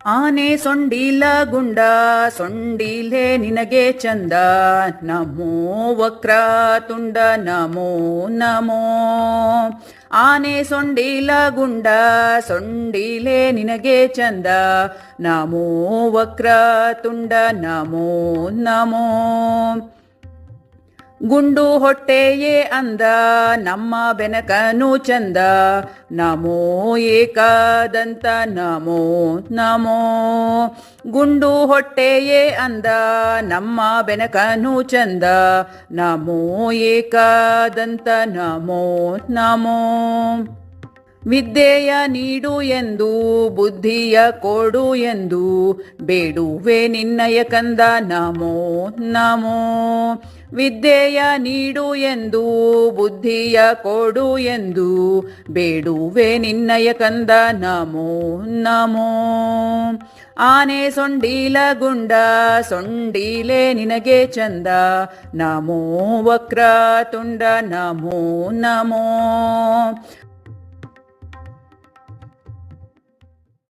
ಆನೆ ಸೊಂಡಿಲ ಗುಂಡ ಸೊಂಡಿಲೆ ನಿನಗೆ ಚಂದ ನಮೋ ವಕ್ರ ತುಂಡ ನಮೋ ನಮೋ. ಆನೆ ಸೊಂಡಿಲ ಗುಂಡ ಸೊಂಡಿಲೆ ನಿನಗೆ ಚಂದ ನಮೋ ವಕ್ರ ತುಂಡ ನಮೋ ನಮೋ. ಗುಂಡು ಹೊಟ್ಟೆಯೇ ಅಂದ ನಮ್ಮ ಬೆನಕನು ಚಂದ ನಮೋ ಏಕಾದಂತ ನಮೋ ನಮೋ. ಗುಂಡು ಹೊಟ್ಟೆಯೇ ಅಂದ ನಮ್ಮ ಬೆನಕನು ಚಂದ ನಮೋ ಏಕಾದಂತ ನಮೋ ನಮೋ. ವಿದ್ಯೆಯ ನೀಡು ಎಂದು ಬುದ್ಧಿಯ ಕೊಡು ಎಂದು ಬೇಡುವೆ ನಿನ್ನಯ ಕಂದ ನಮೋ ನಮೋ. ವಿದ್ಯೆಯ ನೀಡು ಎಂದು ಬುದ್ಧಿಯ ಕೊಡು ಎಂದು ಬೇಡುವೆ ನಿನ್ನಯ ಕಂದ ನಮೋ ನಮೋ. ಆನೆ ಸೊಂಡಿಲ ಗುಂಡ ಸೊಂಡಿಲೆ ನಿನಗೆ ಚಂದ ನಮೋ ವಕ್ರ ತುಂಡ ನಮೋ ನಮೋ.